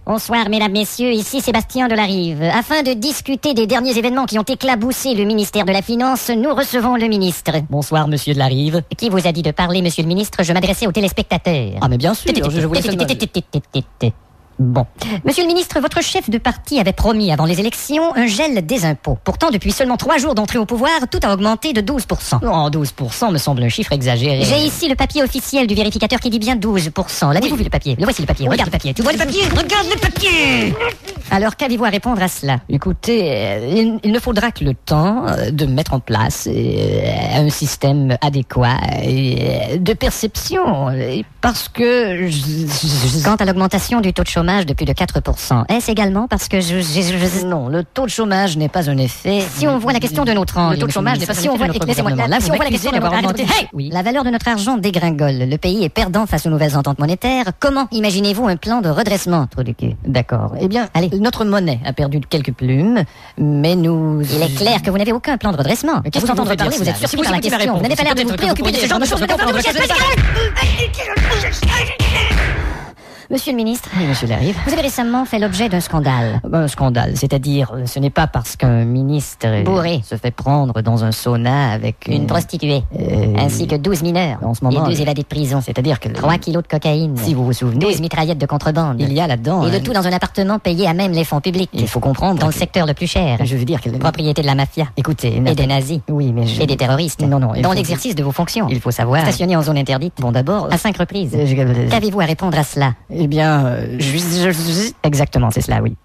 Bonsoir, mesdames, messieurs, ici Sébastien Delarive. Afin de discuter des derniers événements qui ont éclaboussé le ministère de la Finance, nous recevons le ministre. Bonsoir, monsieur Delarive. Qui vous a dit de parler, monsieur le ministre? Je m'adressais aux téléspectateurs. Ah, mais bien sûr, je voulais seulement... Bon. Monsieur le ministre, votre chef de parti avait promis avant les élections un gel des impôts. Pourtant, depuis seulement 3 jours d'entrée au pouvoir, tout a augmenté de 12%. Non, 12% me semble un chiffre exagéré. J'ai ici le papier officiel du vérificateur qui dit bien 12%. L'avez-vous vu le papier? Le voici le papier. Regarde le papier. Tu vois le papier? Regarde le papier! Alors, qu'avez-vous à répondre à cela? Écoutez, il ne faudra que le temps de mettre en place un système adéquat de perception. Parce que... Quant à l'augmentation du taux de chômage de plus de 4%, est-ce également parce que Non, le taux de chômage n'est pas un effet... Si on voit la question de notre angle... Le taux de chômage n'est pas un effet de notre gouvernement. Là, si on voit la question de d'avoir notre... augmenté... Oui. La valeur de notre argent dégringole. Le pays est perdant face aux nouvelles ententes monétaires. Comment imaginez-vous un plan de redressement, trou du cul? D'accord. Eh bien, allez. Notre monnaie a perdu quelques plumes, mais nous... Il est clair que vous n'avez aucun plan de redressement. Qu'est-ce que vous entendez parler? Vous êtes surpris par la question. Vous n'avez pas l'air de vous préoccuper de ce genre de choses. Monsieur le ministre, oui, monsieur Delarive, vous avez récemment fait l'objet d'un scandale. Un scandale, c'est-à-dire, ce n'est pas parce qu'un ministre bourré se fait prendre dans un sauna avec une prostituée, ainsi que 12 mineurs, en ce moment, et 2 évadés de prison. C'est-à-dire que 3 kilos de cocaïne, si vous vous souvenez, 12 mitraillettes de contrebande, il y a là-dedans, et le tout dans un appartement payé à même les fonds publics. Il faut comprendre dans le secteur le plus cher. Je veux dire que propriété de la mafia. Écoutez, et des nazis. Oui, mais et des terroristes. Non, dans l'exercice de vos fonctions. Il faut savoir. Stationné en zone interdite. Bon, d'abord, à 5 reprises. Qu'avez-vous à répondre à cela? Eh bien, exactement, c'est cela, oui.